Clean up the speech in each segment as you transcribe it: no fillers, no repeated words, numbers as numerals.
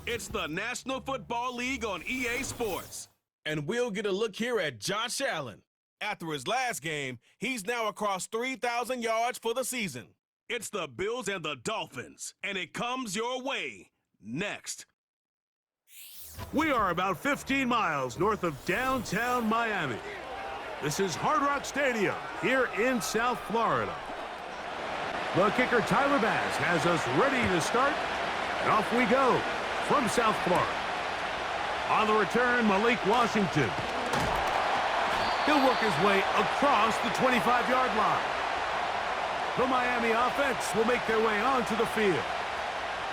It's the National Football League on EA Sports. And we'll get a look here at Josh Allen. After his last game, he's now across 3,000 yards for the season. It's the Bills and the Dolphins, and it comes your way next. We are about 15 miles north of downtown Miami. This is Hard Rock Stadium here in South Florida. The kicker Tyler Bass has us ready to start, and off we go from South Florida. On the return, Malik Washington. He'll work his way across the 25-yard line. The Miami offense will make their way onto the field,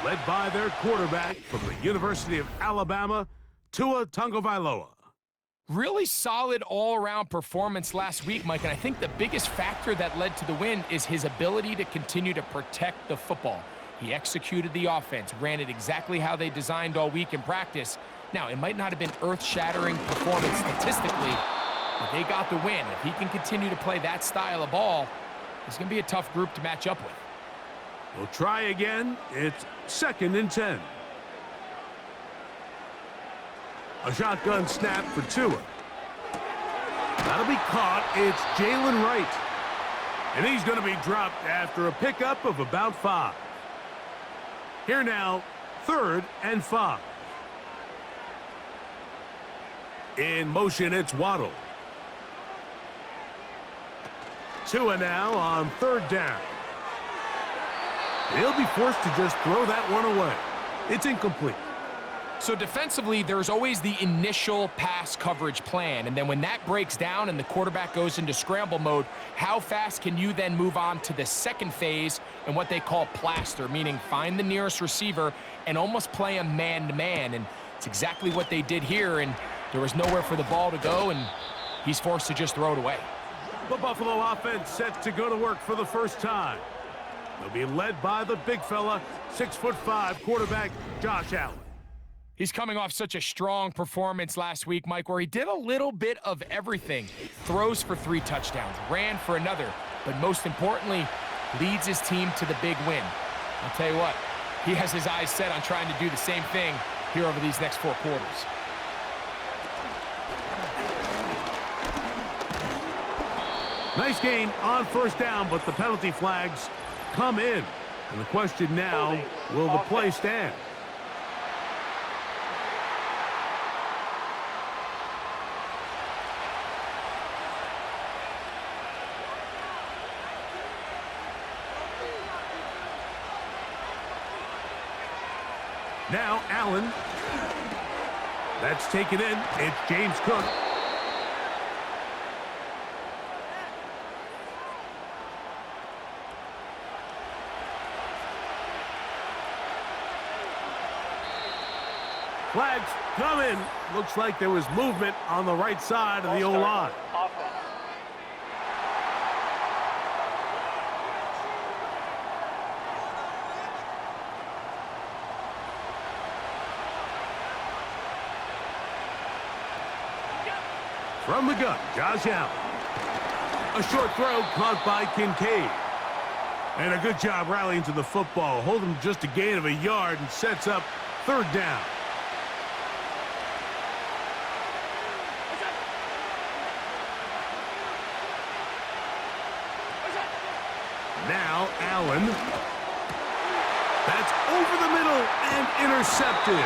led by their quarterback from the University of Alabama, Tua Tagovailoa. Really solid all-around performance last week, Mike, and I think the biggest factor that led to the win is his ability to continue to protect the football. He executed the offense, ran it exactly how they designed all week in practice. Now, it might not have been earth-shattering performance statistically, but they got the win. If he can continue to play that style of ball, it's going to be a tough group to match up with. We'll try again. It's 2nd and 10. A shotgun snap for Tua. That'll be caught. It's Jalen Wright. And he's going to be dropped after a pickup of about 5. Here now, 3rd and 5. In motion, it's Waddle. Tua now on 3rd down. He'll be forced to just throw that one away. It's incomplete. So defensively, there's always the initial pass coverage plan, and then when that breaks down and the quarterback goes into scramble mode, how fast can you then move on to the second phase and what they call plaster, meaning find the nearest receiver and almost play him man-to-man, and it's exactly what they did here, and there was nowhere for the ball to go, and he's forced to just throw it away. The Buffalo offense set to go to work for the first time. They'll be led by the big fella, 6'5" quarterback Josh Allen. He's coming off such a strong performance last week, Mike, where he did a little bit of everything. Throws for 3 touchdowns, ran for another, but most importantly, leads his team to the big win. I'll tell you what, he has his eyes set on trying to do the same thing here over these next 4 quarters. Nice gain on 1st down, but the penalty flags come in. And the question now, will the play stand? Now Allen. That's taken in. It's James Cook. Flags come in. Looks like there was movement on the right side of the O-line. From the gun, Josh Allen. A short throw caught by Kincaid. And a good job rallying to the football. Holding just a gain of a yard and sets up 3rd down. Now Allen. That's over the middle and intercepted.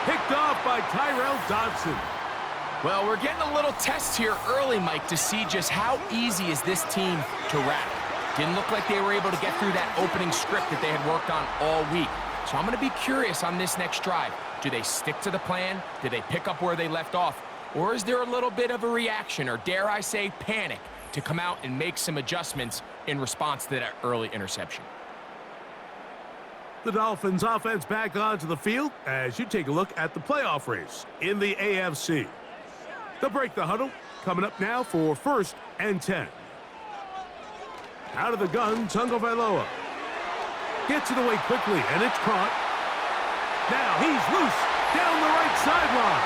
Picked off by Tyrell Dodson. Well, we're getting a little test here early, Mike, to see just how easy is this team to wrap. Didn't look like they were able to get through that opening script that they had worked on all week. So I'm going to be curious on this next drive. Do they stick to the plan? Do they pick up where they left off? Or is there a little bit of a reaction, or dare I say panic, to come out and make some adjustments in response to that early interception? The Dolphins offense back onto the field as you take a look at the playoff race in the AFC. They'll break the huddle. Coming up now for 1st and 10. Out of the gun, Tagovailoa. Gets it away quickly, and it's caught. Now he's loose down the right sideline.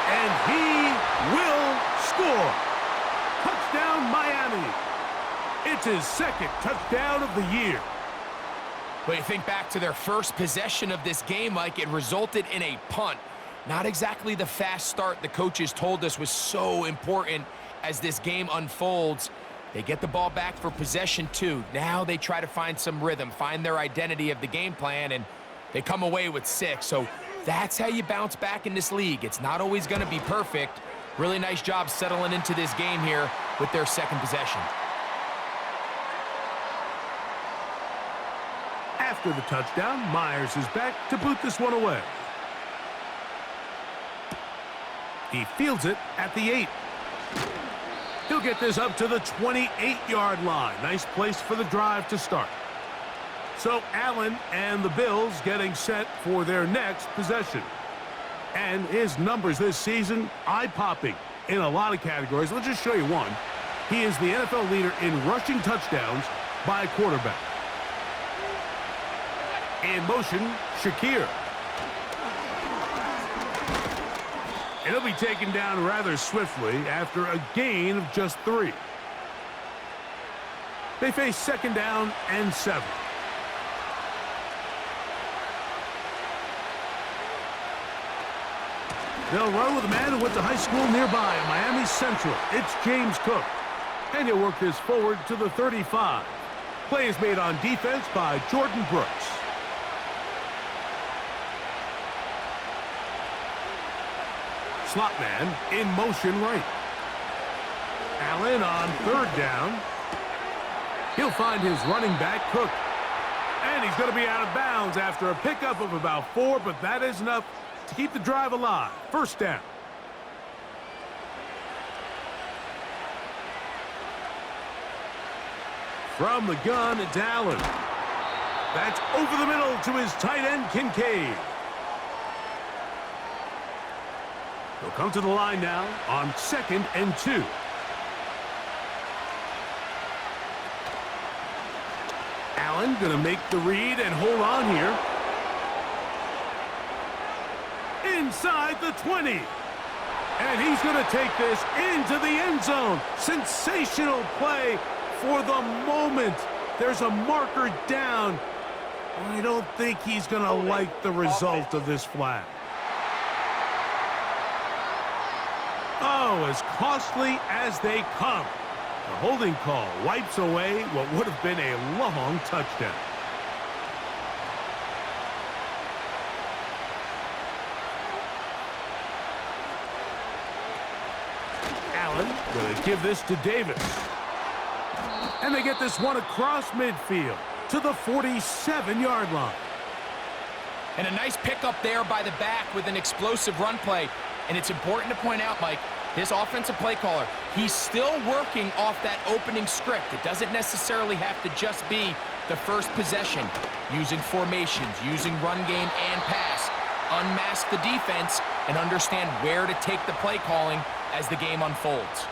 And he will score. Touchdown, Miami. It's his 2nd touchdown of the year. Well, you think back to their first possession of this game, Mike, it resulted in a punt. Not exactly the fast start the coaches told us was so important as this game unfolds. They get the ball back for possession 2. Now they try to find some rhythm, find their identity of the game plan, and they come away with 6. So that's how you bounce back in this league. It's not always going to be perfect. Really nice job settling into this game here with their second possession. After the touchdown, Myers is back to boot this one away. He fields it at the 8. He'll get this up to the 28-yard line. Nice place for the drive to start. So Allen and the Bills getting set for their next possession. And his numbers this season, eye-popping in a lot of categories. Let's just show you one. He is the NFL leader in rushing touchdowns by a quarterback. In motion, Shakir. And he'll be taken down rather swiftly after a gain of just 3. They face second down and 7. They'll run with a man who went to high school nearby in Miami Central. It's James Cook. And he'll work this forward to the 35. Play is made on defense by Jordan Brooks. Slot man in motion right. Allen on third down. He'll find his running back, Cook. And he's going to be out of bounds after a pickup of about 4, but that is enough to keep the drive alive. First down. From the gun, it's Allen. That's over the middle to his tight end, Kincaid. He'll come to the line now on 2nd and 2. Allen going to make the read and hold on here. Inside the 20. And he's going to take this into the end zone. Sensational play for the moment. There's a marker down. I don't think he's going to like the result of this flag. Oh, as costly as they come. The holding call wipes away what would have been a long touchdown. Allen going to give this to Davis. And they get this one across midfield to the 47-yard line. And a nice pickup there by the back with an explosive run play. And it's important to point out, Mike, this offensive play caller, he's still working off that opening script. It doesn't necessarily have to just be the first possession. Using formations, using run game and pass. Unmask the defense and understand where to take the play calling as the game unfolds.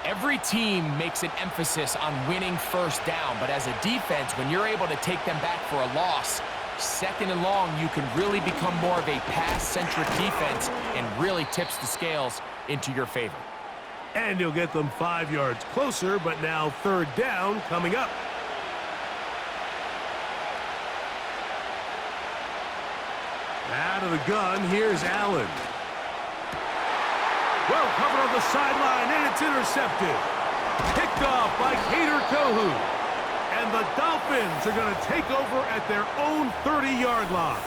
Every team makes an emphasis on winning first down, but as a defense, when you're able to take them back for a loss, second and long, you can really become more of a pass-centric defense and really tips the scales into your favor. And he'll get them 5 yards closer, but now third down coming up. Out of the gun, here's Allen. Well covered on the sideline, and it's intercepted. Picked off by Kader Kohou. And the Dolphins are going to take over at their own 30-yard line.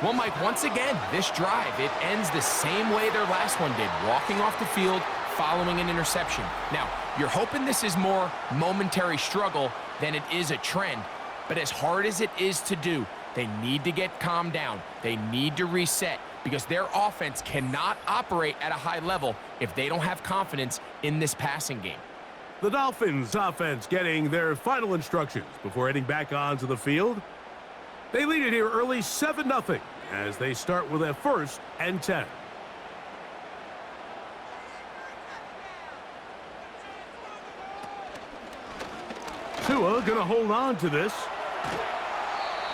Well, Mike, once again, this drive, it ends the same way their last one did, walking off the field following an interception. Now, you're hoping this is more momentary struggle than it is a trend, but as hard as it is to do, they need to get calmed down. They need to reset because their offense cannot operate at a high level if they don't have confidence in this passing game. The Dolphins offense getting their final instructions before heading back onto the field. They lead it here early 7-0 as they start with a 1st and 10. Tua going to hold on to this.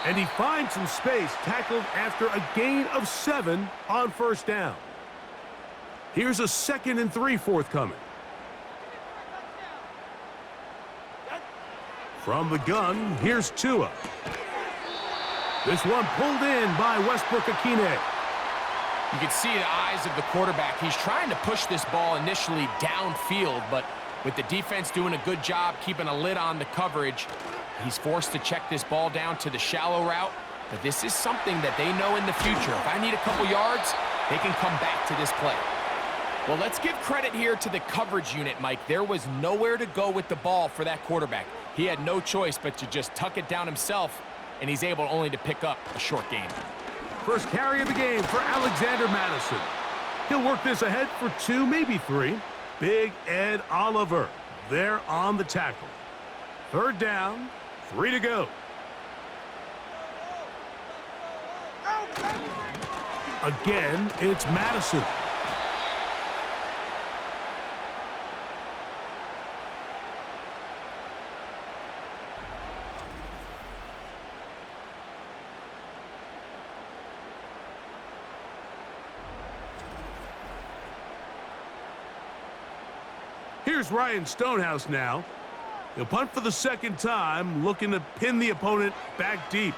And he finds some space, tackled after a gain of 7 on first down. Here's a 2nd and 3 forthcoming. From the gun, here's Tua. This one pulled in by Westbrook-Akine. You can see the eyes of the quarterback. He's trying to push this ball initially downfield, but with the defense doing a good job keeping a lid on the coverage, he's forced to check this ball down to the shallow route. But this is something that they know in the future. If I need a couple yards, they can come back to this play. Well, let's give credit here to the coverage unit, Mike. There was nowhere to go with the ball for that quarterback. He had no choice but to just tuck it down himself, and he's able only to pick up a short gain. First carry of the game for Alexander Madison. He'll work this ahead for 2, maybe 3. Big Ed Oliver there on the tackle. Third down, 3 to go. Again, it's Madison. Here's Ryan Stonehouse now. He'll punt for the second time, looking to pin the opponent back deep.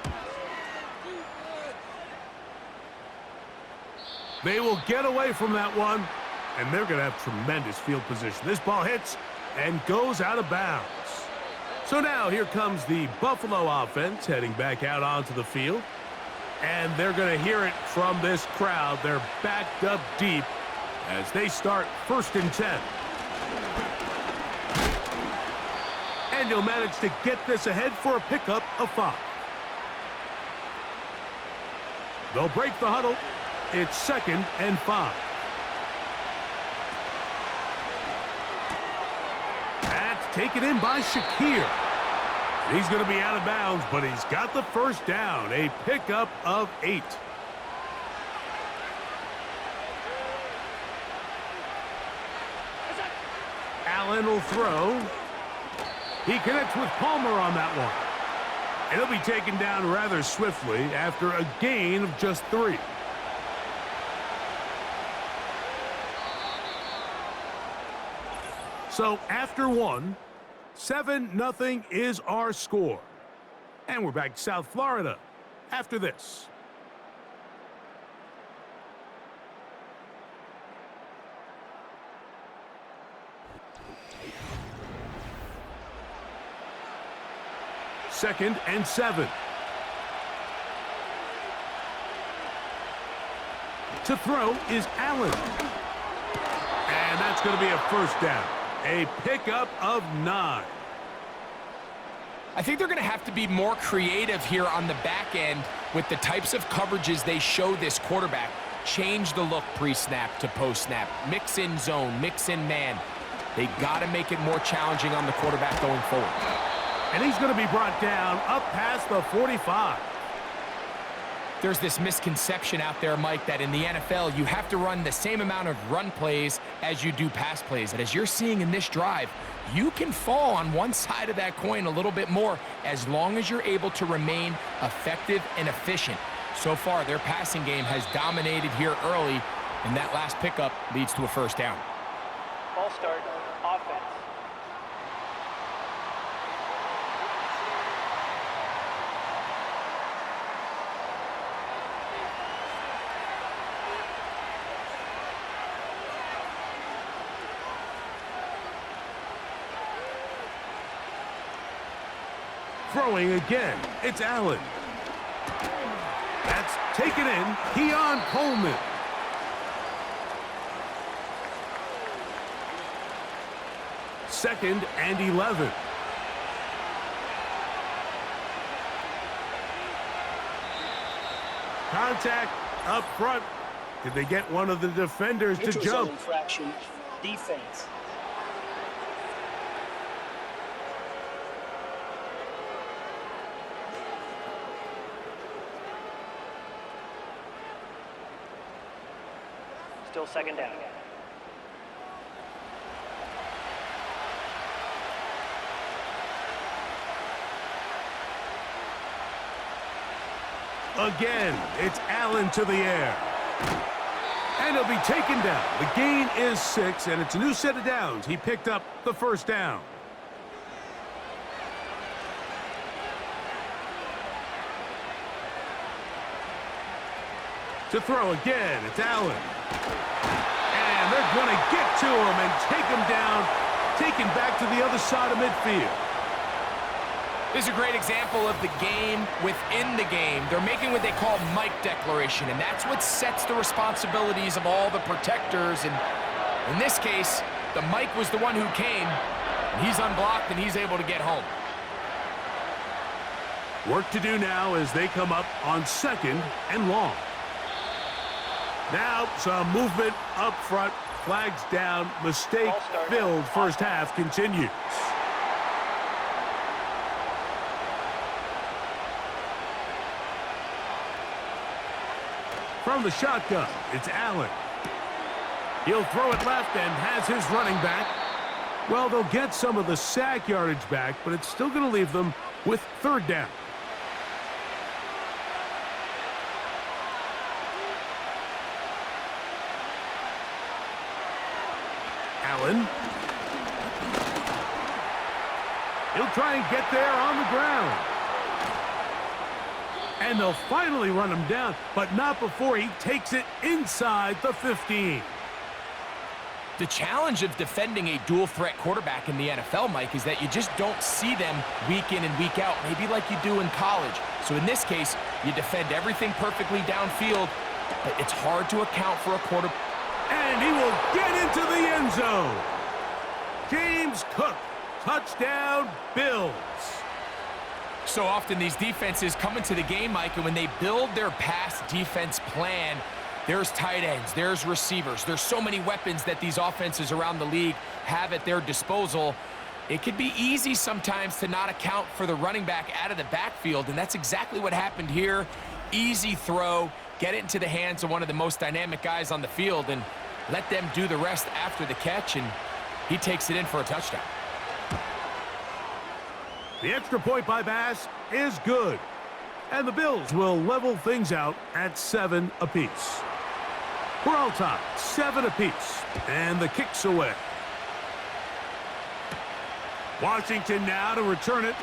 They will get away from that one, and they're going to have tremendous field position. This ball hits and goes out of bounds. So now here comes the Buffalo offense heading back out onto the field, and they're going to hear it from this crowd. They're backed up deep as they start 1st and 10. And he'll manage to get this ahead for a pickup of 5. They'll break the huddle. It's 2nd and 5. That's taken in by Shakir. He's going to be out of bounds, but he's got the first down. A pickup of 8. Allen will throw. He connects with Palmer on that one. And he'll be taken down rather swiftly after a gain of just 3. So after 1, 7-0 is our score. And we're back to South Florida after this. Second and 7. To throw is Allen. And that's going to be a first down. A pickup of 9. I think they're going to have to be more creative here on the back end with the types of coverages they show this quarterback. Change the look pre-snap to post-snap. Mix in zone, mix in man. They got to make it more challenging on the quarterback going forward. And he's going to be brought down up past the 45. There's this misconception out there, Mike, that in the NFL, you have to run the same amount of run plays as you do pass plays. And as you're seeing in this drive, you can fall on one side of that coin a little bit more as long as you're able to remain effective and efficient. So far, their passing game has dominated here early, and that last pickup leads to a first down. Ball start, offense. Throwing again, it's Allen. That's taken in, Keon Coleman. Second and 11. Contact up front. Did they get one of the defenders to jump? Infraction, defense. Still second down. Again, it's Allen to the air. And he'll be taken down. The gain is 6, and it's a new set of downs. He picked up the first down. To throw again, it's Allen. And they're going to get to him and take him down, taken back to the other side of midfield. This is a great example of the game within the game. They're making what they call Mike declaration, and that's what sets the responsibilities of all the protectors. And in this case, the Mike was the one who came, and he's unblocked, and he's able to get home. Work to do now as they come up on second and long. Now some movement up front, flags down, mistake-filled first half continues. From the shotgun, it's Allen. He'll throw it left and has his running back. Well, they'll get some of the sack yardage back, but it's still going to leave them with third down. Allen. He'll try and get there on the ground. And they'll finally run him down, but not before he takes it inside the 15. The challenge of defending a dual-threat quarterback in the NFL, Mike, is that you just don't see them week in and week out, maybe like you do in college. So in this case, you defend everything perfectly downfield, but it's hard to account for a quarterback. And he will get into the end zone. James Cook, touchdown, Bills. So often these defenses come into the game, Mike, and when they build their pass defense plan, there's tight ends, there's receivers, there's so many weapons that these offenses around the league have at their disposal. It could be easy sometimes to not account for the running back out of the backfield, and that's exactly what happened here. Easy throw, get it into the hands of one of the most dynamic guys on the field, and let them do the rest after the catch, and he takes it in for a touchdown. The extra point by Bass is good. And the Bills will level things out at 7 apiece. We're all tied, 7 apiece. And the kick's away. Washington now to return it.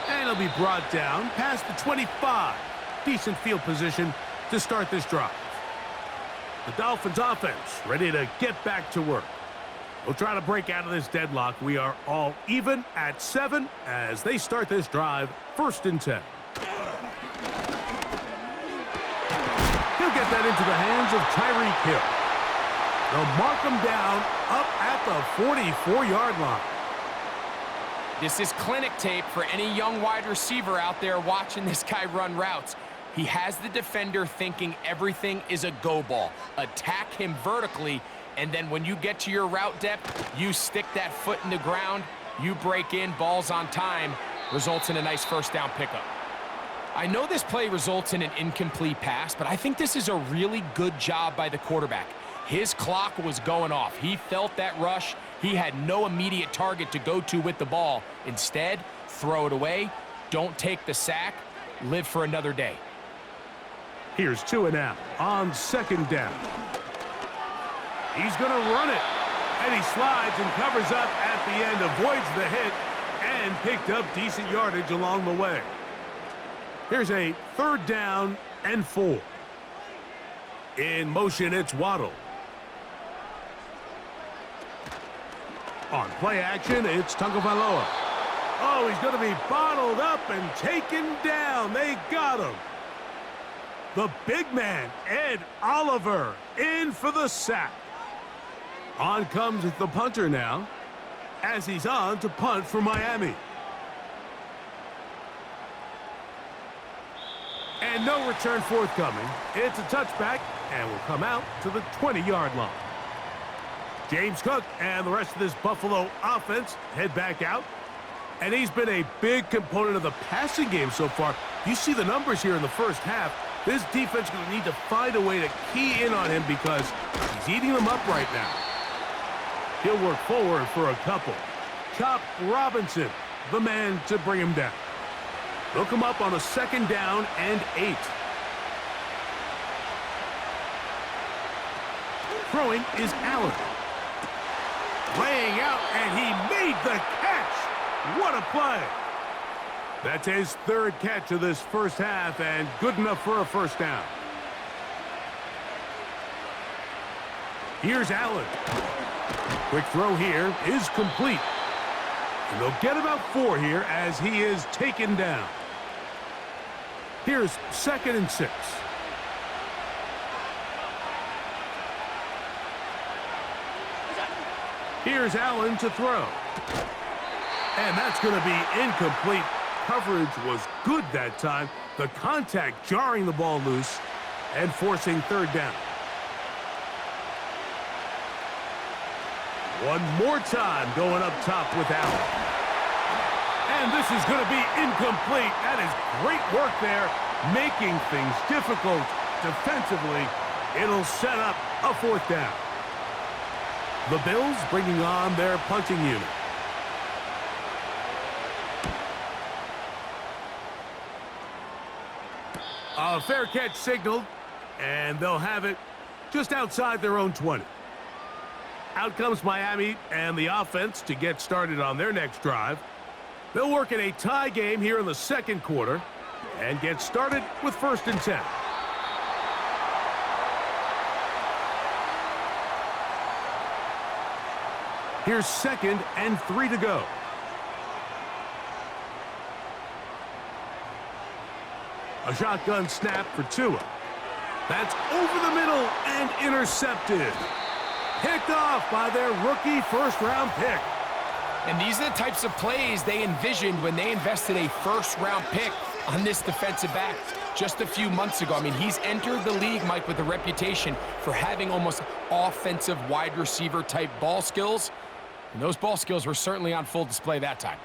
And it'll be brought down past the 25. Decent field position to start this drive. The Dolphins offense ready to get back to work. We'll try to break out of this deadlock. We are all even at 7 as they start this drive, 1st and 10. He'll get that into the hands of Tyreek Hill. They'll mark him down up at the 44-yard line. This is clinic tape for any young wide receiver out there watching this guy run routes. He has the defender thinking everything is a go ball. Attack him vertically, and then when you get to your route depth, you stick that foot in the ground, you break in, balls on time, results in a nice first down pickup. I know this play results in an incomplete pass, but I think this is a really good job by the quarterback. His clock was going off. He felt that rush. He had no immediate target to go to with the ball. Instead, throw it away, don't take the sack, live for another day. Here's 2 and out on 2nd down. He's going to run it. And he slides and covers up at the end, avoids the hit, and picked up decent yardage along the way. Here's a 3rd down and 4. In motion, it's Waddle. On play action, it's Tagovailoa. Oh, he's going to be bottled up and taken down. They got him. The big man, Ed Oliver, in for the sack. On comes the punter now, as he's on to punt for Miami. And no return forthcoming. It's a touchback, and will come out to the 20-yard line. James Cook and the rest of this Buffalo offense head back out. And he's been a big component of the passing game so far. You see the numbers here in the first half. This defense is going to need to find a way to key in on him because he's eating them up right now. He'll work forward for a couple. Chop Robinson, the man to bring him down. They'll come up on a 2nd down and 8. Throwing is Allen. Laying out, and he made the catch. What a play. That's his 3rd catch of this first half, and good enough for a first down. Here's Allen. Quick throw here is complete. And they'll get about 4 here as he is taken down. Here's 2nd and 6. Here's Allen to throw. And that's going to be incomplete. Coverage was good that time. The contact jarring the ball loose and forcing 3rd down. One more time going up top with Allen. And this is going to be incomplete. That is great work there, making things difficult defensively. It'll set up a 4th down. The Bills bringing on their punting unit. A fair catch signaled, and they'll have it just outside their own 20. Out comes Miami and the offense to get started on their next drive. They'll work in a tie game here in the 2nd quarter and get started with 1st and 10. Here's 2nd and 3 to go. A shotgun snap for Tua. That's over the middle and intercepted. Picked off by their rookie 1st-round pick. And these are the types of plays they envisioned when they invested a 1st-round pick on this defensive back just a few months ago. I mean, he's entered the league, Mike, with a reputation for having almost offensive wide receiver type ball skills. And those ball skills were certainly on full display that time.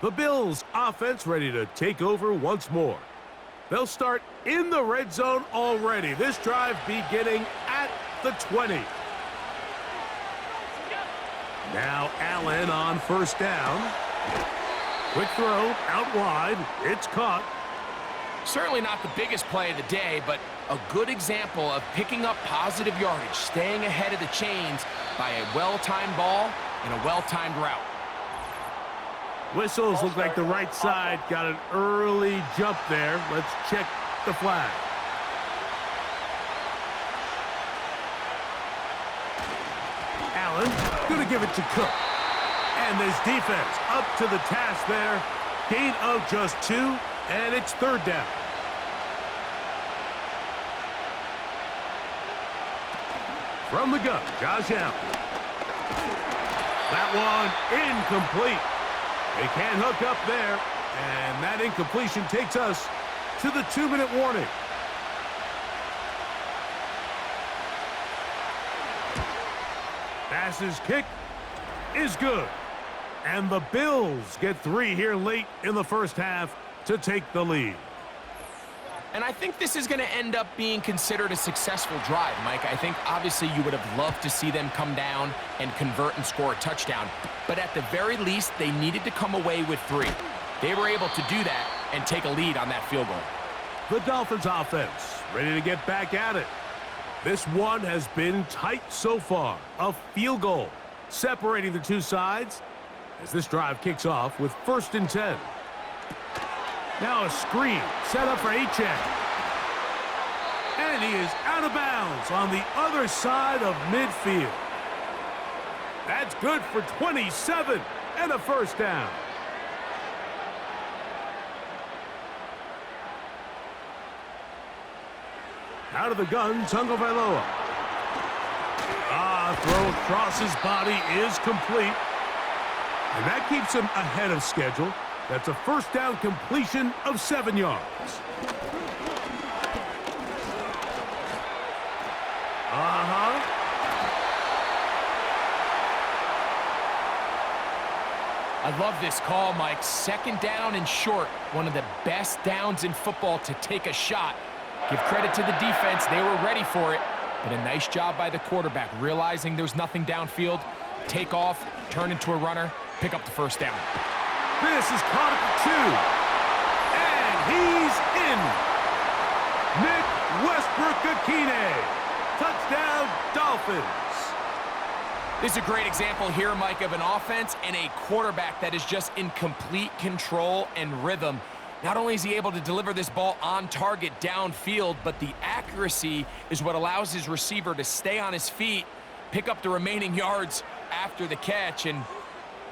The Bills' offense ready to take over once more. They'll start in the red zone already. This drive beginning at the 20. Now Allen on 1st down. Quick throw out wide. It's caught. Certainly not the biggest play of the day, but a good example of picking up positive yardage, staying ahead of the chains by a well-timed ball and a well-timed route. Whistles look like the right side got an early jump there. Let's check the flag. Allen going to give it to Cook. And this defense up to the task there. Gain of just 2, and it's 3rd down. From the gun, Josh Allen. That one incomplete. They can't hook up there, and that incompletion takes us to the 2-minute warning. Passes kick is good. And the Bills get 3 here late in the 1st half to take the lead. And I think this is going to end up being considered a successful drive, Mike. I think obviously you would have loved to see them come down and convert and score a touchdown. But at the very least, they needed to come away with 3. They were able to do that and take a lead on that field goal. The Dolphins offense ready to get back at it. This one has been tight so far. A field goal separating the two sides as this drive kicks off with 1st and 10. Now a screen set up for Achane. And he is out of bounds on the other side of midfield. That's good for 27 and a 1st down. Out of the gun, Tagovailoa. Throw across his body is complete. And that keeps him ahead of schedule. That's a 1st down completion of 7 yards. I love this call, Mike. 2nd down and short. One of the best downs in football to take a shot. Give credit to the defense. They were ready for it. But a nice job by the quarterback, realizing there's nothing downfield. Take off, turn into a runner, pick up the 1st down. This is caught at the 2. And he's in. Nick Westbrook-Akine. Touchdown, Dolphins. This is a great example here, Mike, of an offense and a quarterback that is just in complete control and rhythm. Not only is he able to deliver this ball on target downfield, but the accuracy is what allows his receiver to stay on his feet, pick up the remaining yards after the catch, and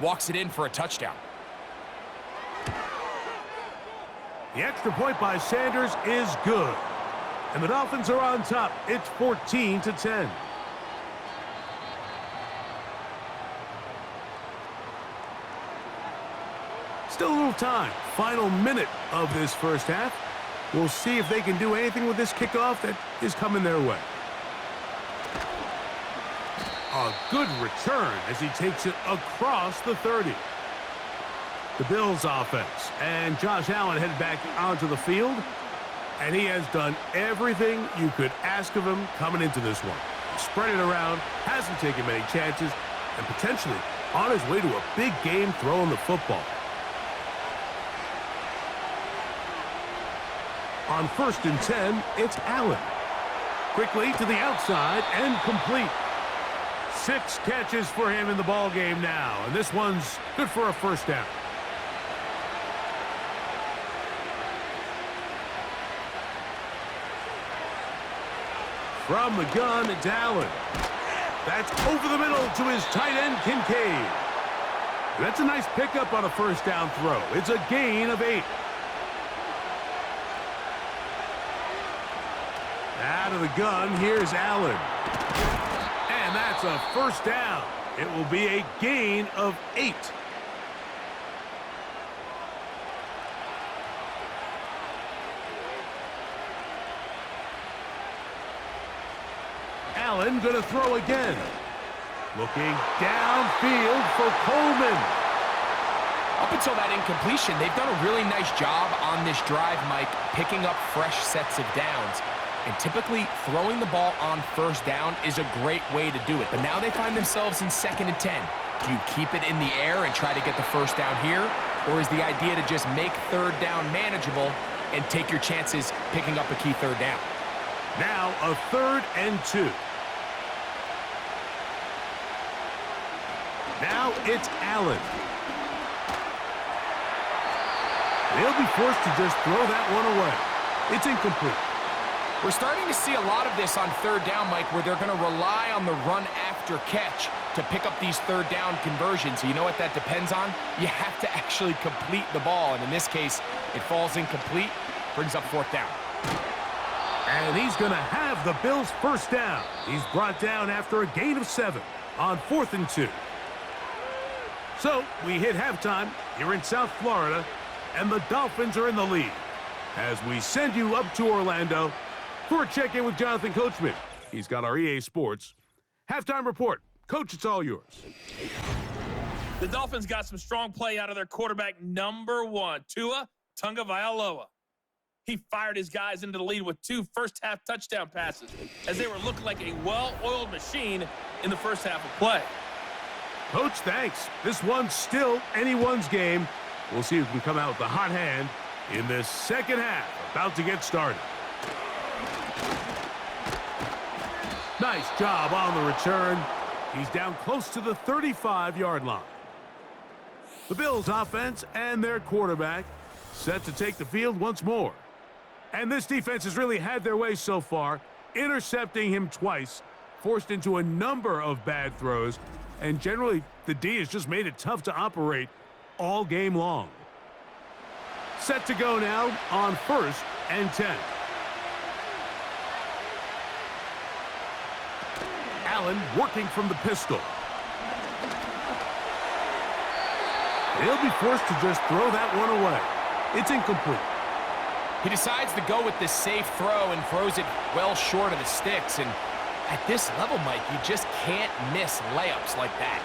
walks it in for a touchdown. The extra point by Sanders is good. And the Dolphins are on top. It's 14-10. Still a little time. Final minute of this first half. We'll see if they can do anything with this kickoff that is coming their way. A good return as he takes it across the 30. The Bills offense, and Josh Allen headed back onto the field, and he has done everything you could ask of him coming into this one. Spread it around, hasn't taken many chances, and potentially on his way to a big game throwing the football. On 1st and 10, it's Allen. Quickly to the outside and complete. 6 catches for him in the ball game now, and this one's good for a first down. From the gun, it's Allen. That's over the middle to his tight end, Kincaid. That's a nice pickup on a first down throw. It's a gain of 8. Out of the gun, here's Allen. And that's a first down. It will be a gain of 8. Allen going to throw again. Looking downfield for Coleman. Up until that incompletion, they've done a really nice job on this drive, Mike, picking up fresh sets of downs. And typically, throwing the ball on first down is a great way to do it. But now they find themselves in 2nd and 10. Do you keep it in the air and try to get the first down here? Or is the idea to just make 3rd down manageable and take your chances picking up a key 3rd down? Now a 3rd and 2. Now it's Allen. They'll be forced to just throw that one away. It's incomplete. We're starting to see a lot of this on 3rd down, Mike, where they're going to rely on the run after catch to pick up these 3rd down conversions. You know what that depends on? You have to actually complete the ball, and in this case, it falls incomplete, brings up 4th down. And he's going to have the Bills' first down. He's brought down after a gain of 7 on 4th and 2. So we hit halftime here in South Florida, and the Dolphins are in the lead. As we send you up to Orlando for a check-in with Jonathan Coachman. He's got our EA Sports halftime report. Coach, it's all yours. The Dolphins got some strong play out of their quarterback, number 1, Tua Tagovailoa. He fired his guys into the lead with 2 first-half touchdown passes as they were looking like a well-oiled machine in the first half of play. Coach, thanks. This one's still anyone's game. We'll see who can come out with the hot hand in this second half, about to get started. Nice job on the return. He's down close to the 35-yard line. The Bills offense and their quarterback set to take the field once more. And this defense has really had their way so far, intercepting him twice, forced into a number of bad throws, and generally the D has just made it tough to operate all game long. Set to go now on 1st and 10. Allen working from the pistol. He'll be forced to just throw that one away. It's incomplete. He decides to go with this safe throw and throws it well short of the sticks. And at this level, Mike, you just can't miss layups like that.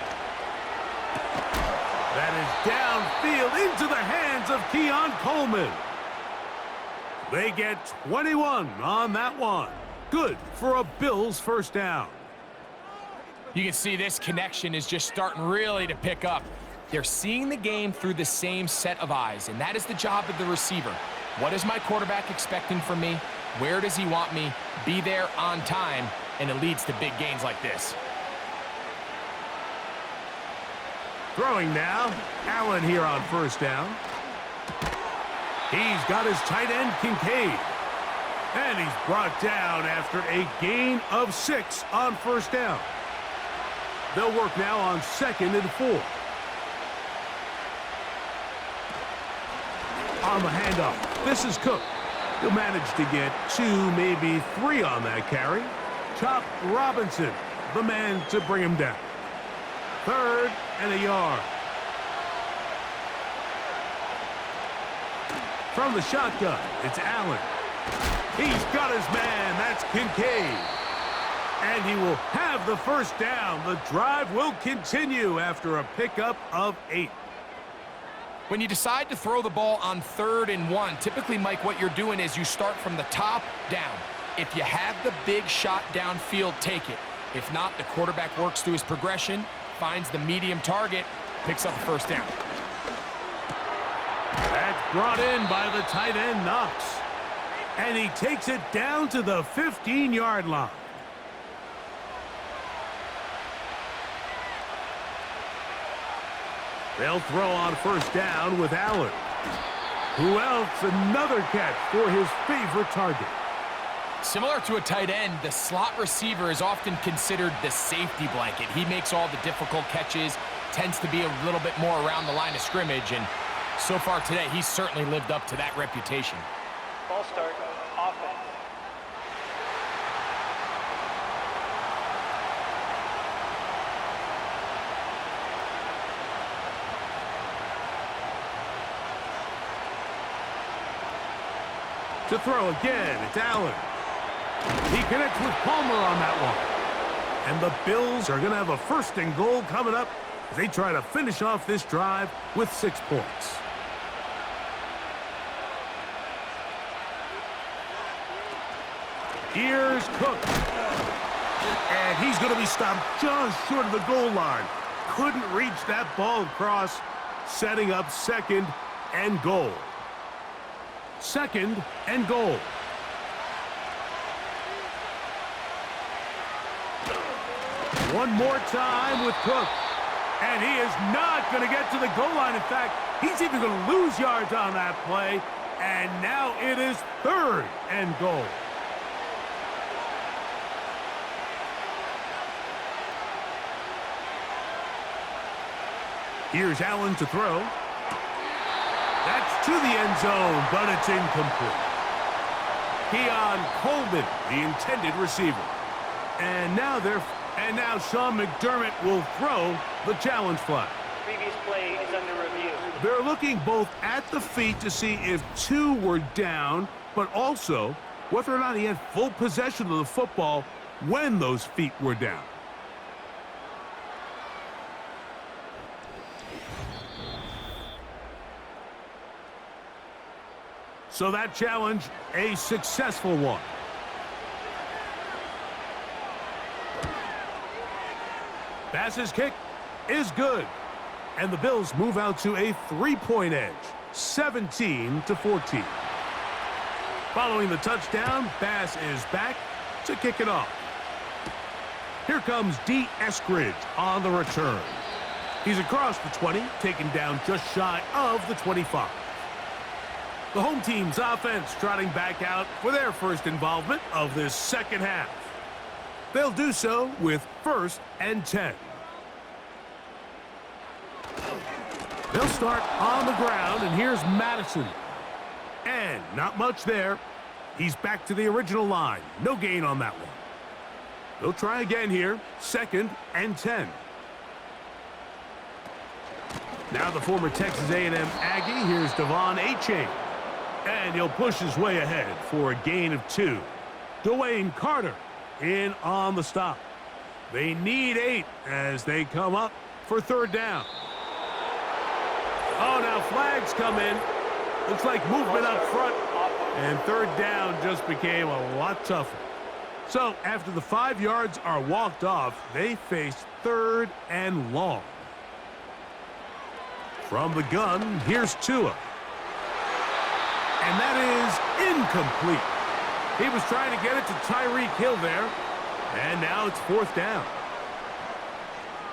That is downfield into the hands of Keon Coleman. They get 21 on that one. Good for a Bills first down. You can see this connection is just starting really to pick up. They're seeing the game through the same set of eyes, and that is the job of the receiver. What is my quarterback expecting from me? Where does he want me? Be there on time, and it leads to big gains like this. Throwing now, Allen here on first down. He's got his tight end, Kincaid. And he's brought down after a gain of 6 on first down. They'll work now on 2nd and 4. On the handoff, this is Cook. He'll manage to get 2, maybe 3 on that carry. Chop Robinson, the man to bring him down. 3rd and a yard. From the shotgun, it's Allen. He's got his man. That's Kincaid. And he will have the first down. The drive will continue after a pickup of 8. When you decide to throw the ball on 3rd and 1, typically, Mike, what you're doing is you start from the top down. If you have the big shot downfield, take it. If not, the quarterback works through his progression, finds the medium target, picks up the first down. That's brought in by the tight end, Knox. And he takes it down to the 15-yard line. They'll throw on first down with Allen. Who else? Another catch for his favorite target. Similar to a tight end, the slot receiver is often considered the safety blanket. He makes all the difficult catches, tends to be a little bit more around the line of scrimmage, and so far today, he's certainly lived up to that reputation. Ball start, offense. To throw again, it's Allen. He connects with Palmer on that one. And the Bills are going to have a 1st and goal coming up as they try to finish off this drive with 6 points. Here's Cook. And he's going to be stopped just short of the goal line. Couldn't reach that ball across, setting up 2nd and goal. 2nd and goal. One more time with Cook. And he is not going to get to the goal line. In fact, he's even going to lose yards on that play. And now it is 3rd and goal. Here's Allen to throw. That's to the end zone, but it's incomplete. Keon Coleman, the intended receiver. And now Sean McDermott will throw the challenge flag. Previous play is under review. They're looking both at the feet to see if 2 were down, but also whether or not he had full possession of the football when those feet were down. So that challenge, a successful one. Pass's kick is good. And the Bills move out to a 3-point edge, 17-14. Following the touchdown, Bass is back to kick it off. Here comes D. Eskridge on the return. He's across the 20, taken down just shy of the 25. The home team's offense trotting back out for their first involvement of this second half. They'll do so with 1st and 10. They'll start on the ground, and here's Madison. And not much there. He's back to the original line. No gain on that one. They'll try again here. 2nd and 10. Now the former Texas A&M Aggie. Here's Devon Achane. And he'll push his way ahead for a gain of 2. Dwayne Carter in on the stop. They need 8 as they come up for 3rd down. Oh, now flags come in. Looks like movement up front. And 3rd down just became a lot tougher. So after the 5 yards are walked off, they face 3rd and long. From the gun, here's Tua. And that is incomplete. He was trying to get it to Tyreek Hill there. And now it's 4th down.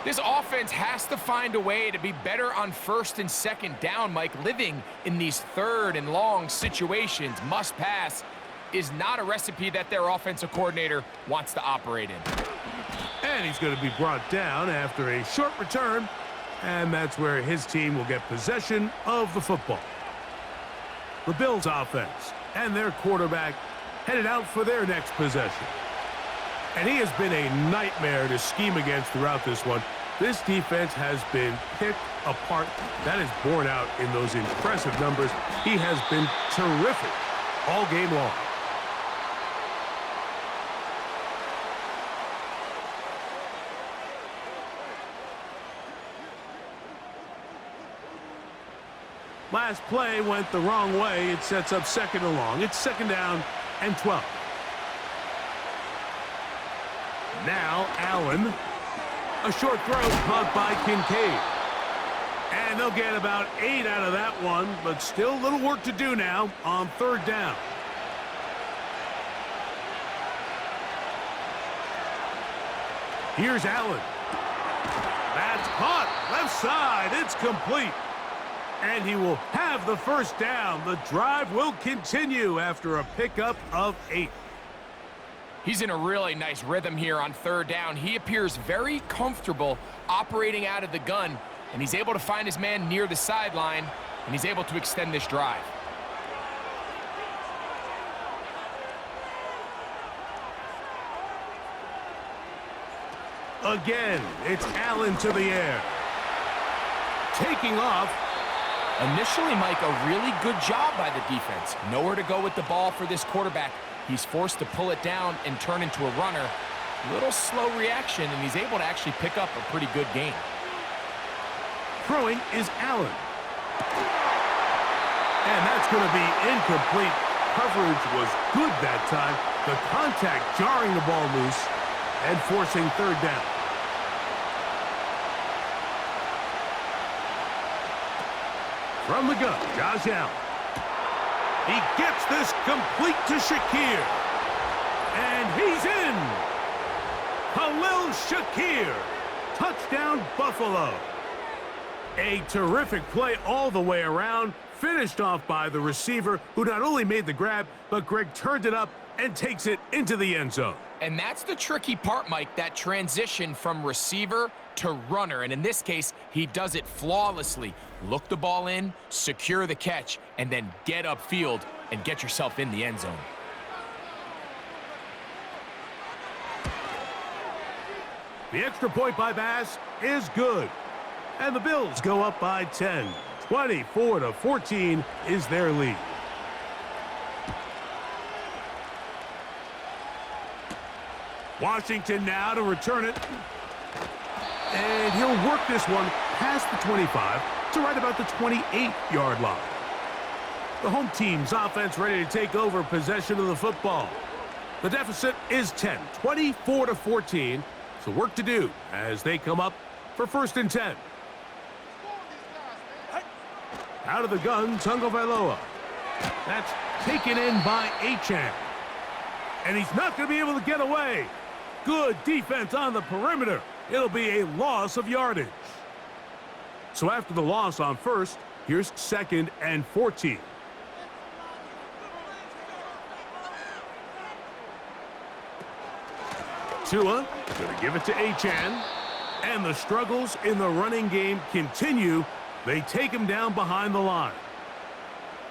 This offense has to find a way to be better on first and second down, Mike. Living in these third and long situations, must pass, is not a recipe that their offensive coordinator wants to operate in. And he's going to be brought down after a short return, and that's where his team will get possession of the football. The Bills offense and their quarterback headed out for their next possession. And he has been a nightmare to scheme against throughout this one. This defense has been picked apart. That is borne out in those impressive numbers. He has been terrific all game long. Last play went the wrong way. It sets up second and long. It's second down and 12. Now Allen. A short throw caught by Kincaid. And they'll get about 8 out of that one, but still a little work to do now on third down. Here's Allen. That's caught. Left side. It's complete. And he will have the first down. The drive will continue after a pickup of 8. He's in a really nice rhythm here on third down. He appears very comfortable operating out of the gun, and he's able to find his man near the sideline, and he's able to extend this drive. Again, it's Allen to the air. Taking off. Initially, Mike, a really good job by the defense. Nowhere to go with the ball for this quarterback. He's forced to pull it down and turn into a runner. Little slow reaction, and he's able to actually pick up a pretty good gain. Throwing is Allen. And that's going to be incomplete. Coverage was good that time. The contact jarring the ball loose and forcing third down. From the gun, Josh Allen. He gets this complete to Shakir. And he's in. Khalil Shakir. Touchdown, Buffalo. A terrific play all the way around. Finished off by the receiver, who not only made the grab, but Greg turned it up and takes it into the end zone. And that's the tricky part, Mike, that transition from receiver to runner. And in this case, he does it flawlessly. Look the ball in, secure the catch, and then get upfield and get yourself in the end zone. The extra point by Bass is good. And the Bills go up by 10. 24-14 is their lead. Washington now to return it. And he'll work this one past the 25 to right about the 28-yard line. The home team's offense ready to take over possession of the football. The deficit is 10, 24-14. So work to do as they come up for first and 10. Out of the gun, Tagovailoa. That's taken in by Achane. And he's not going to be able to get away. Good defense on the perimeter. It'll be a loss of yardage. So after the loss on first, here's second and 14. Tua going to give it to Achane. And the struggles in the running game continue. They take him down behind the line.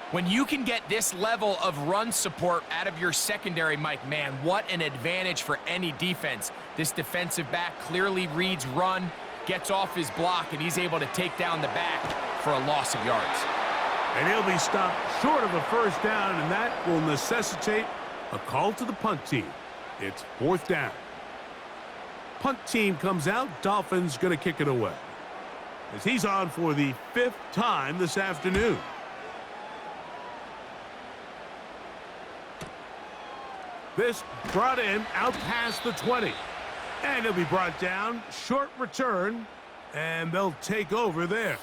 When you can get this level of run support out of your secondary, Mike, man, what an advantage for any defense. This defensive back clearly reads run, gets off his block, and he's able to take down the back for a loss of yards. And he'll be stopped short of a first down, and that will necessitate a call to the punt team. It's fourth down. Punt team comes out. Dolphins going to kick it away, as he's on for the 5th time this afternoon. This brought in out past the 20. And he'll be brought down. Short return. And they'll take over there.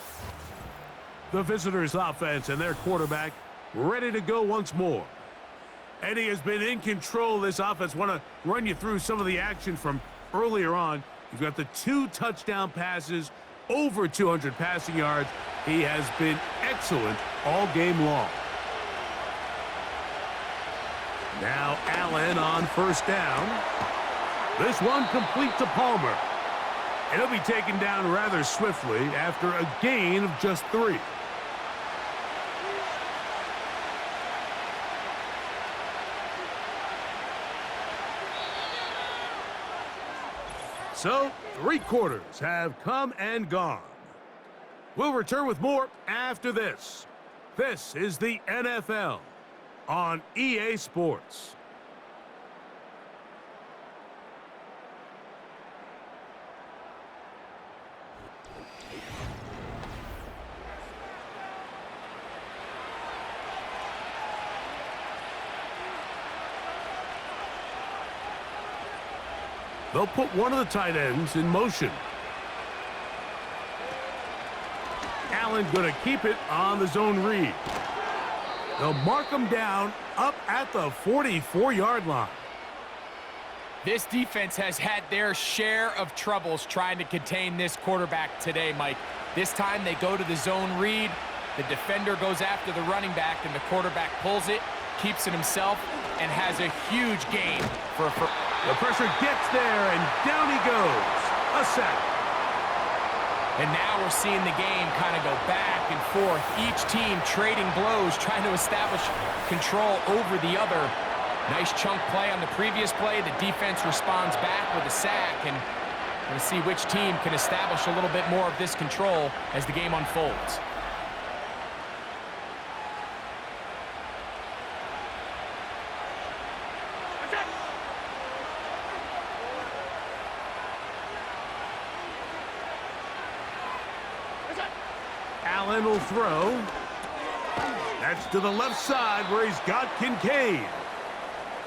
The visitors' offense and their quarterback ready to go once more. And he has been in control of this offense. Want to run you through some of the action from earlier on. He's got the 2 touchdown passes, over 200 passing yards. He has been excellent all game long. Now Allen on first down. This one complete to Palmer. And he'll be taken down rather swiftly after a gain of just 3. So, 3 quarters have come and gone. We'll return with more after this. This is the NFL on EA Sports. They'll put one of the tight ends in motion. Allen going to keep it on the zone read. They'll mark him down up at the 44-yard line. This defense has had their share of troubles trying to contain this quarterback today, Mike. This time they go to the zone read. The defender goes after the running back, and the quarterback pulls it, keeps it himself, and has a huge gain for a first. The pressure gets there, and down he goes. A sack. And now we're seeing the game kind of go back and forth. Each team trading blows, trying to establish control over the other. Nice chunk play on the previous play. The defense responds back with a sack, and we're going to see which team can establish a little bit more of this control as the game unfolds. Allen will throw. That's to the left side where he's got Kincaid.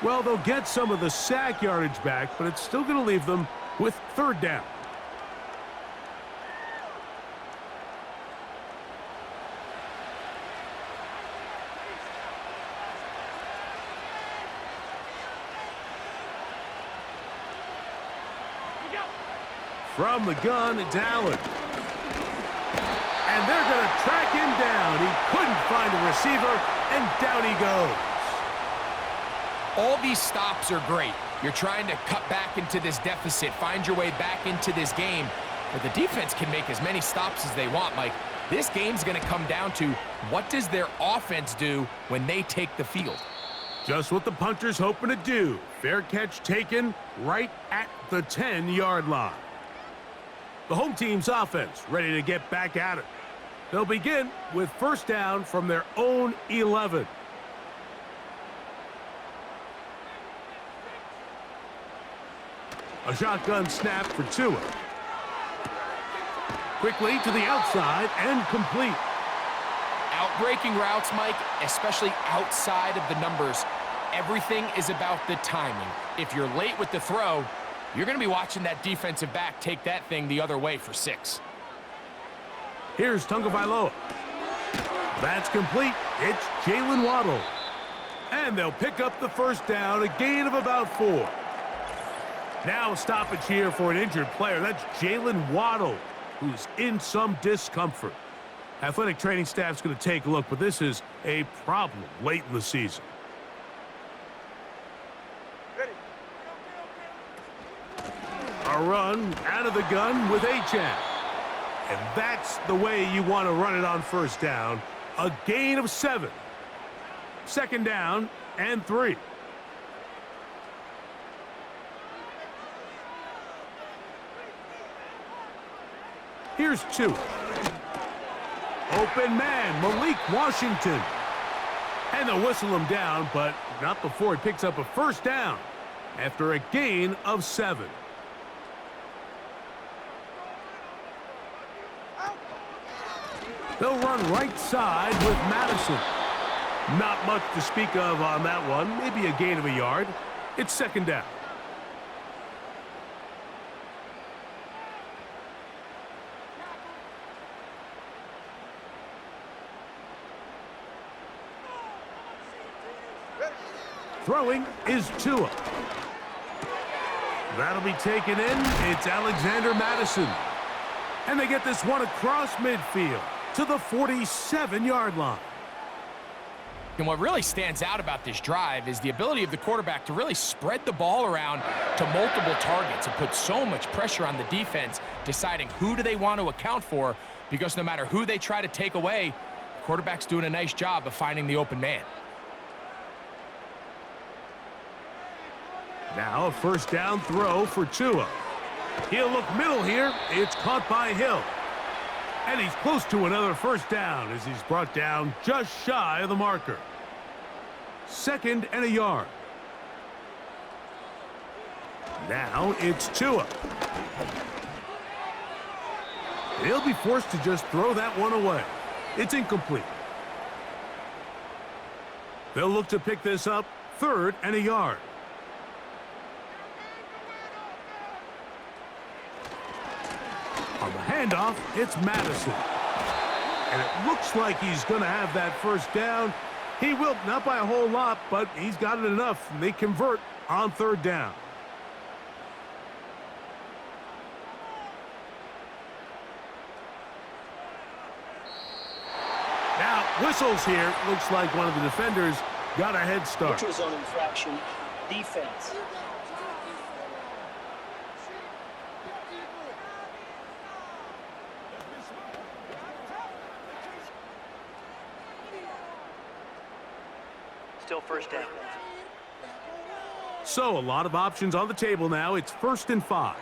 Well, they'll get some of the sack yardage back, but it's still going to leave them with 3rd down. From the gun, it's Allen. And they're going to track him down. He couldn't find a receiver, and down he goes. All these stops are great. You're trying to cut back into this deficit, find your way back into this game. But the defense can make as many stops as they want, Mike. This game's going to come down to what does their offense do when they take the field. Just what the punter's hoping to do. Fair catch taken right at the 10-yard line. The home team's offense ready to get back at it. They'll begin with first down from their own 11. A shotgun snap for Tua. Quickly to the outside and complete. Outbreaking routes, Mike, especially outside of the numbers, everything is about the timing. If you're late with the throw, you're going to be watching that defensive back take that thing the other way for 6. Here's Tagovailoa. That's complete. It's Jalen Waddle. And they'll pick up the first down, a gain of about 4. Now stoppage here for an injured player. That's Jalen Waddle, who's in some discomfort. Athletic training staff's going to take a look, but this is a problem late in the season. A run out of the gun with Achane. And that's the way you want to run it on first down. A gain of 7. Second down and 3. Here's 2. Open man, Malik Washington. And they'll whistle him down, but not before he picks up a first down after a gain of 7. They'll run right side with Madison. Not much to speak of on that one. Maybe a gain of a yard. It's second down. Throwing is Tua. That'll be taken in. It's Alexander Madison. And they get this one across midfield to the 47-yard line. And what really stands out about this drive is the ability of the quarterback to really spread the ball around to multiple targets and put so much pressure on the defense, deciding who do they want to account for, because no matter who they try to take away, the quarterback's doing a nice job of finding the open man. Now a first down throw for Tua. He'll look middle here. It's caught by Hill. And he's close to another first down as he's brought down just shy of the marker. 2nd and a yard. Now it's Tua. He'll be forced to just throw that one away. It's incomplete. They'll look to pick this up 3rd and a yard. On the handoff, it's Madison. And it looks like he's going to have that first down. He will, not by a whole lot, but he's got it enough. And they convert on 3rd down. Now, whistles here. Looks like one of the defenders got a head start. Neutral zone infraction, defense. Still first down. So a lot of options on the table now. It's 1st and 5.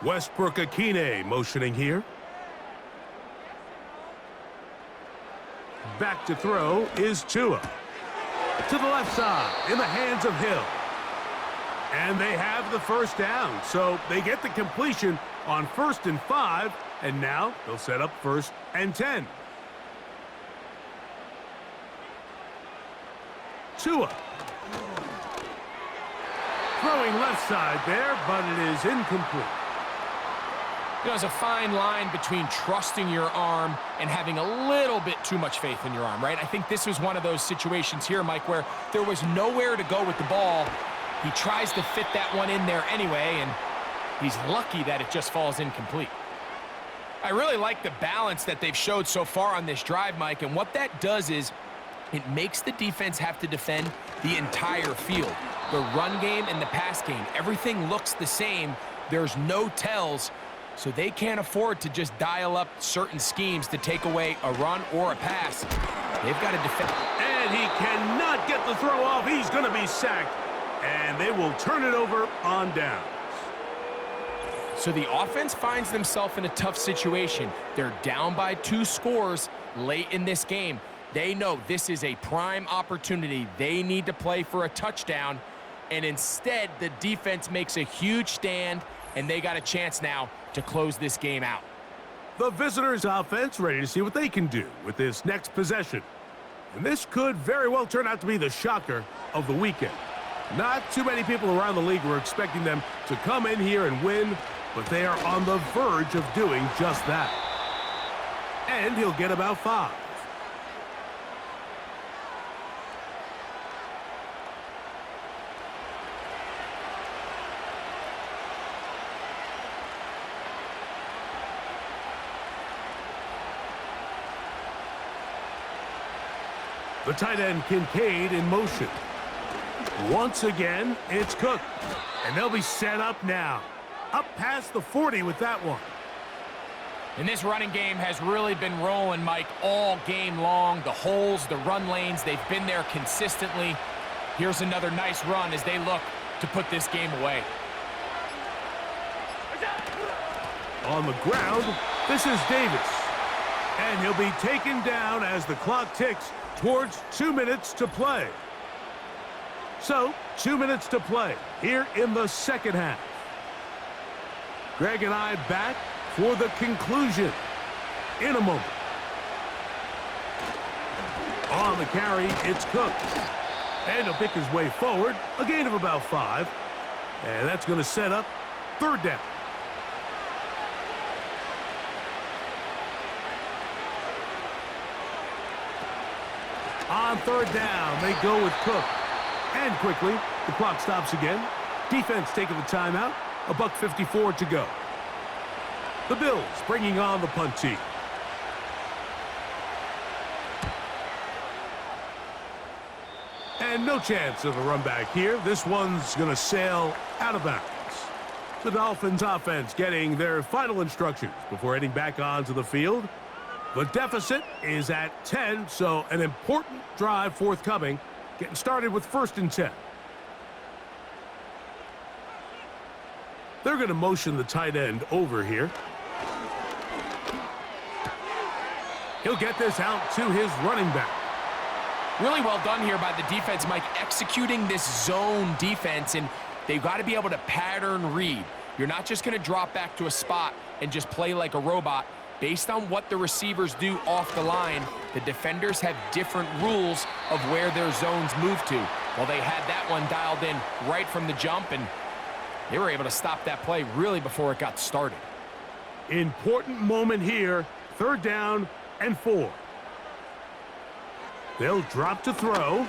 Westbrook Akine motioning here. Back to throw is Tua. To the left side in the hands of Hill. And they have the first down. So they get the completion on 1st and 5. And now they'll set up 1st and 10. Tua. Throwing left side there, but it is incomplete. You know, there's a fine line between trusting your arm and having a little bit too much faith in your arm, right? I think this was one of those situations here, Mike, where there was nowhere to go with the ball. He tries to fit that one in there anyway, and he's lucky that it just falls incomplete. I really like the balance that they've showed so far on this drive, Mike, and what that does is it makes the defense have to defend the entire field. The run game and the pass game, everything looks the same. There's no tells, so they can't afford to just dial up certain schemes to take away a run or a pass. They've got to defend. And he cannot get the throw off. He's going to be sacked, and they will turn it over on downs. So the offense finds themselves in a tough situation. They're down by 2 scores late in this game. They know this is a prime opportunity. They need to play for a touchdown, and instead the defense makes a huge stand, and they got a chance now to close this game out. The visitors' offense ready to see what they can do with this next possession. And this could very well turn out to be the shocker of the weekend. Not too many people around the league were expecting them to come in here and win, but they are on the verge of doing just that. And he'll get about 5. The tight end Kincaid in motion. Once again, it's Cook. And they'll be set up now. Up past the 40 with that one. And this running game has really been rolling, Mike, all game long. The holes, the run lanes, they've been there consistently. Here's another nice run as they look to put this game away. On the ground, this is Davis. And he'll be taken down as the clock ticks towards 2 minutes to play. So, 2 minutes to play here in the second half. Greg and I back for the conclusion in a moment. On the carry, it's Cook. And he'll pick his way forward, a gain of about 5. And that's going to set up 3rd down. On 3rd down, they go with Cook. And quickly, The clock stops again. Defense taking the timeout. $1:54 to go. The Bills bringing on the punt team. And no chance of a run back here. This one's going to sail out of bounds. The Dolphins offense getting their final instructions before heading back onto the field. The deficit is at 10, so an important drive forthcoming. Getting started with 1st and 10. They're going to motion the tight end over here. He'll get this out to his running back. Really well done here by the defense, Mike, executing this zone defense, and they've got to be able to pattern read. You're not just going to drop back to a spot and just play like a robot. Based on what the receivers do off the line, the defenders have different rules of where their zones move to. Well, they had that one dialed in right from the jump, and they were able to stop that play really before it got started. Important moment here. 3rd down and 4. They'll drop to throw.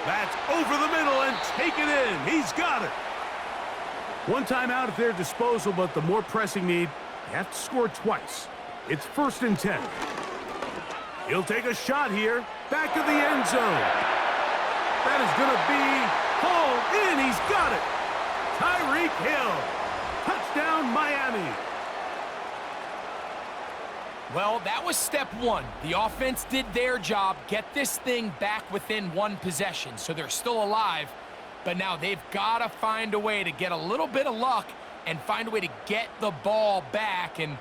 That's over the middle and take it in. He's got it. One timeout at their disposal, but the more pressing need, they have to score twice. It's 1st and 10. He'll take a shot here. Back of the end zone. That is going to be hauled in. He's got it. Tyreek Hill. Touchdown, Miami. Well, that was step 1. The offense did their job, get this thing back within 1 possession, so they're still alive. But now they've got to find a way to get a little bit of luck and find a way to get the ball back, and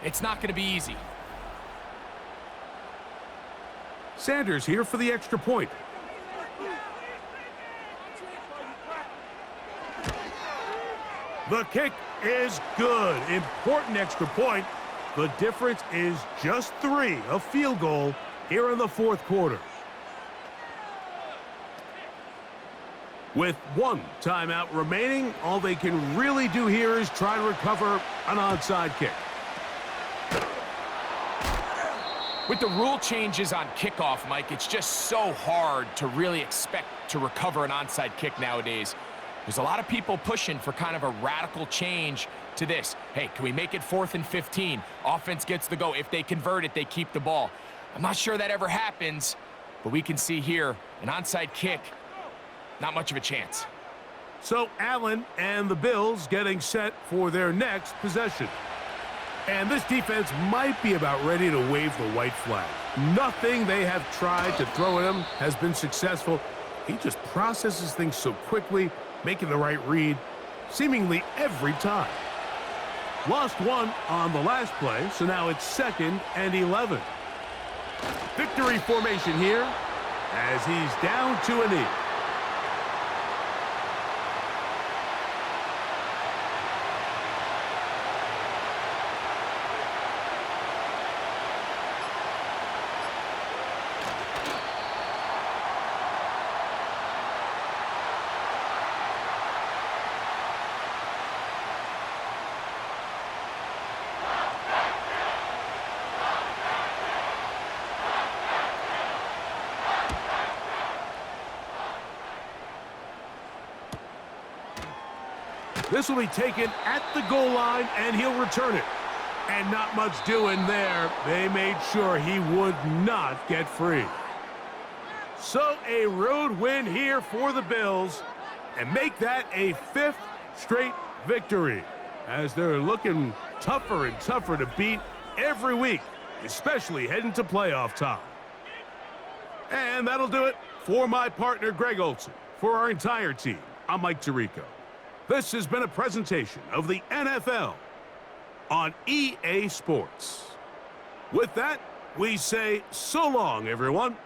it's not going to be easy. Sanders here for the extra point. The kick is good. Important extra point. The difference is just 3, a field goal here in the 4th quarter. With 1 timeout remaining, all they can really do here is try to recover an onside kick. With the rule changes on kickoff, Mike, it's just so hard to really expect to recover an onside kick nowadays. There's a lot of people pushing for kind of a radical change to this. Hey, can we make it 4th and 15? Offense gets the go. If they convert it, they keep the ball. I'm not sure that ever happens, but we can see here an onside kick. Not much of a chance. So Allen and the Bills getting set for their next possession. And this defense might be about ready to wave the white flag. Nothing they have tried to throw at him has been successful. He just processes things so quickly, making the right read seemingly every time. Lost 1 on the last play, so now it's 2nd and 11. Victory formation here as he's down to a knee. This will be taken at the goal line, and he'll return it. And not much doing there. They made sure he would not get free. So a road win here for the Bills, and make that a 5th straight victory, as they're looking tougher and tougher to beat every week, especially heading to playoff time. And that'll do it for my partner, Greg Olson. For our entire team, I'm Mike Tirico. This has been a presentation of the NFL on EA Sports. With that, we say so long, everyone.